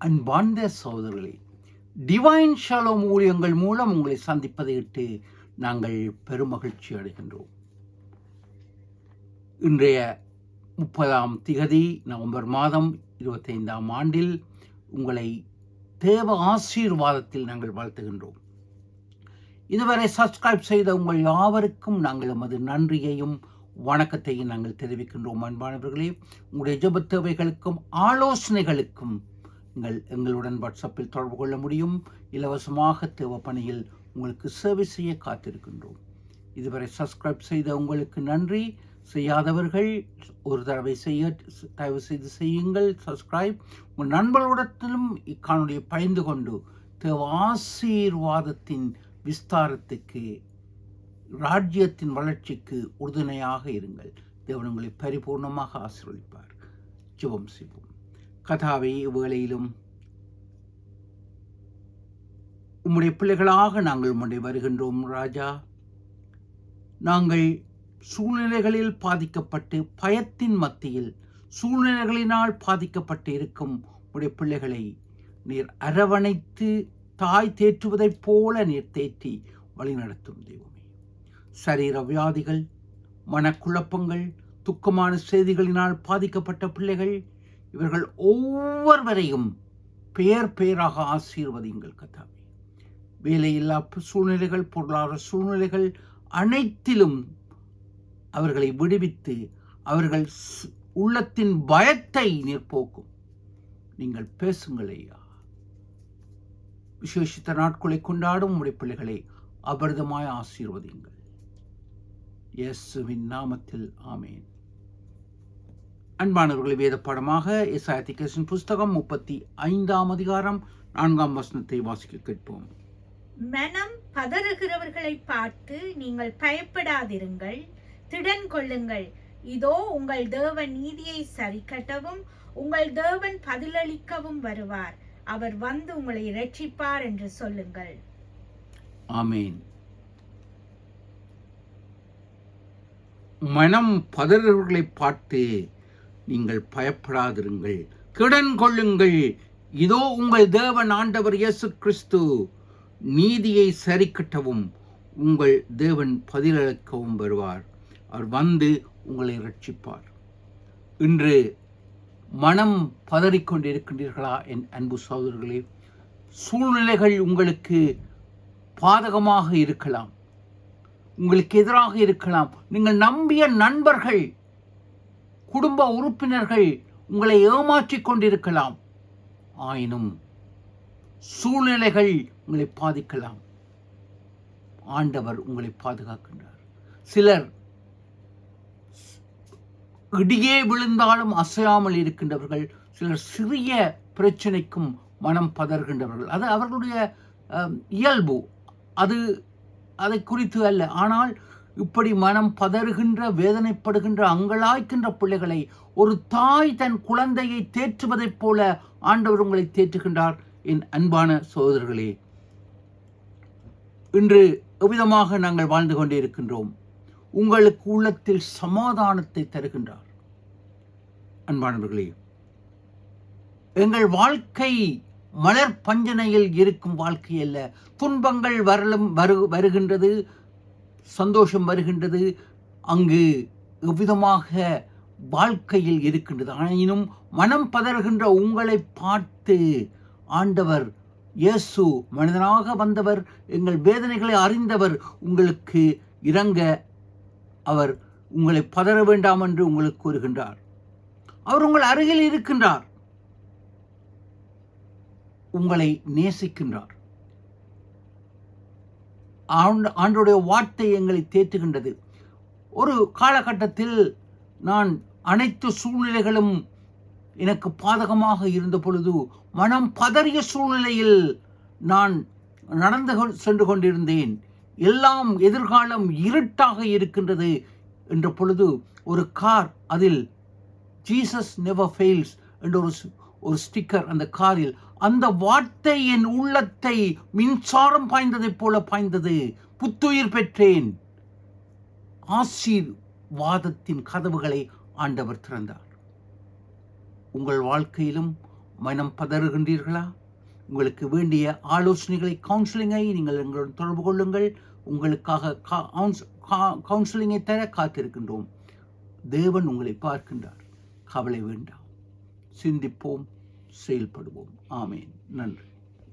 அன்பார்ந்த சகோதரர்களே, divine Shalom ஊழியங்கள் மூலம் உங்களை சந்திப்பதை இட்டு நாங்கள் பெருமகிழ்ச்சி அடைகின்றோம். இன்றைய 30ஆம் திகதி நவம்பர் மாதம் 25ஆம் ஆண்டில் உங்களை தேவ ஆசீர்வாதத்தில் நாங்கள் வாழ்த்துகின்றோம். இதுவரை சப்ஸ்கிரைப் செய்த உங்கள் யாவருக்கும் நாங்கள் எமது நன்றியையும் வணக்கத்தையும் நாங்கள் தெரிவிக்கின்றோம். அன்பானவர்களே, உங்களுடைய ஜெப தேவைகளுக்கும் ஆலோசனைகளுக்கும் எங்களுடன் வாட்ஸ்அப்பில் தொடர்பு கொள்ள முடியும். இலவசமாக தேவ பணியில் உங்களுக்கு சேவை செய்ய காத்திருக்கின்றோம். இதுவரை சப்ஸ்கிரைப் செய்த உங்களுக்கு நன்றி. செய்யாதவர்கள் ஒரு தடவை தயவு செய்து செய்யுங்கள் சப்ஸ்கிரைப். உங்கள் நண்பர்களுடத்திலும் இக்காணொலியை பகிர்ந்து கொண்டு தேவ ஆசீர்வாதத்தின் விஸ்தாரத்துக்கு, ராஜ்யத்தின் வளர்ச்சிக்கு உறுதுணையாக இருங்கள். தேவன் உங்களை பரிபூர்ணமாக ஆசீர்வதிப்பார். ஜெபம் செய்வோம். கர்த்தாவே, வேளையிலும் உம்முடைய பிள்ளைகளாக நாங்கள் உம்முடைய வருகின்றோம். ராஜா, நாங்கள் சூழ்நிலைகளில் பாதிக்கப்பட்டு, பயத்தின் மத்தியில் சூழ்நிலைகளினால் பாதிக்கப்பட்டு இருக்கும் உடைய பிள்ளைகளை நீர் அரவணைத்து தாய் தேற்றுவதைப் போல நீர் தேற்றி வழிநடத்தும் தெய்வமே. சரீர வியாதிகள், மனக்குழப்பங்கள், துக்கமான செய்திகளினால் பாதிக்கப்பட்ட பிள்ளைகள், இவர்கள் ஒவ்வொருவரையும் பெயராக ஆசீர்வதிங்கள் கர்த்தாவே. வேலையில்லா சூழ்நிலைகள், பொருளாதார சூழ்நிலைகள் அனைத்திலும் அவர்களை விடுவித்து அவர்கள் உள்ளத்தின் பயத்தை நீர் போக்கும். நீங்கள் பேசுங்கள் ஐயா. விசேஷித்த நாட்களை கொண்டாடும் உடைய பிள்ளைகளை அபரிதமாய் ஆசீர்வதிங்கள். இயேசுவின் நாமத்தில் ஆமேன். அன்பானவர்களை, வேத பாடமாக எசாயா தீர்க்கதரிசியின் புஸ்தகம் 35ஆம் அதிகாரம் 4ஆம் வசனத்தை வாசிக்க கேட்போம். மனம் பதறுகிறவர்களை பார்த்து நீங்கள் பயப்படாதிருங்கள், திடன் கொள்ளுங்கள். இதோ உங்கள் தேவன் நீதியை சரிக்கட்டவும் உங்கள் தேவன் பதிலளிக்கவும் வருவார். அவர் வந்து உங்களை இரட்சிப்பார் என்று சொல்லுங்கள். ஆமேன். மனம் பதறுகிறவர்களை பார்த்து நீங்கள் பயப்படாதிருங்கள், திடன் கொள்ளுங்கள். இதோ உங்கள் தேவன் ஆண்டவர் இயேசு கிறிஸ்து நீதியை சரிக்கட்டவும் உங்கள் தேவன் பதிலளிக்கவும் வருவார். அவர் வந்து உங்களை ரட்சிப்பார். இன்று மனம் பதறிக்கொண்டிருக்கின்றீர்களா என் அன்பு சகோதரர்களே? சூழ்நிலைகள் உங்களுக்கு பாதகமாக இருக்கலாம், உங்களுக்கு எதிராக இருக்கலாம். நீங்கள் நம்பிய நண்பர்கள், குடும்ப உறுப்பினர்கள் உங்களை ஏமாற்றிக் கொண்டிருக்கலாம். ஆயினும் சூழ்நிலைகள் உங்களை பாதிக்கலாம். ஆண்டவர் உங்களை பாதுகாக்கின்றார். சிலர் இடியே விழுந்தாலும் அசையாமல் இருக்கின்றவர்கள், சிலர் சிறிய பிரச்சனைக்கும் மனம் பதறுகின்றவர்கள். அது அவர்களுடைய இயல்பு, அதை குறித்து அல்ல. ஆனால் இப்படி மனம் பதறுகின்ற, வேதனைப்படுகின்ற, அங்கலாய்க்கின்ற பிள்ளைகளை ஒரு தாய் தன் குழந்தையை தேற்றுவதைப் போல ஆண்டவர் உங்களை தேற்றுகின்றார். என் அன்பான சகோதரர்களே, இன்று எவ்விதமாக நாங்கள் வாழ்ந்து கொண்டே இருக்கின்றோம். உங்களுக்கு உள்ளத்தில் சமாதானத்தை தருகின்றார். அன்பானவர்களே, எங்கள் வாழ்க்கை மலர் பஞ்சனையில் இருக்கும் வாழ்க்கை அல்ல. துன்பங்கள் வருகின்றது, சந்தோஷம் வருகின்றது. அங்கு எவ்விதமாக வாழ்க்கையில் இருக்கின்றது. ஆயினும் மனம் பதறுகின்ற உங்களை பார்த்து ஆண்டவர் இயேசு மனிதனாக வந்தவர், எங்கள் வேதனைகளை அறிந்தவர், உங்களுக்கு இறங்க அவர் உங்களை பதற வேண்டாம் என்று உங்களுக்கு கூறுகின்றார். அவர் உங்கள் அருகில் இருக்கின்றார், உங்களை நேசிக்கின்றார். ஆண்டவருடைய வார்த்தை எங்களை தேற்றுகின்றது. ஒரு காலகட்டத்தில் நான் அனைத்து சூழ்நிலைகளும் எனக்கு பாதகமாக இருந்த பொழுது, மனம் பதறிய சூழ்நிலையில் நான் நடந்து சென்று கொண்டிருந்தேன். எல்லாம் எதிர்காலம் இருட்டாக இருக்கின்றது என்ற பொழுது ஒரு கார், அதில் ஜீசஸ் நெவர் ஃபெயில்ஸ் என்ற ஒரு ஸ்டிக்கர் அந்த காரில், அந்த வார்த்தை என் உள்ளத்தை மின்சாரம் பாய்ந்ததைப் போல பாய்ந்தது. புத்துயிர் பெற்றேன். ஆசீர்வாதத்தின் கதவுகளை ஆண்டவர் திறந்தார். உங்கள் வாழ்க்கையிலும் மனம் பதறுகின்றீர்களா? உங்களுக்கு வேண்டிய ஆலோசனைகளை, கவுன்சிலிங்கை நீங்கள் எங்களுடன் தொடர்பு கொள்ளுங்கள். உங்களுக்காக கவுன்சிலிங்கை தர காத்திருக்கின்றோம். தேவன் உங்களை பார்க்கின்றார். கவலை வேண்டாம். சிந்திப்போம், செயல்படுவோம். ஆமேன். நன்றி.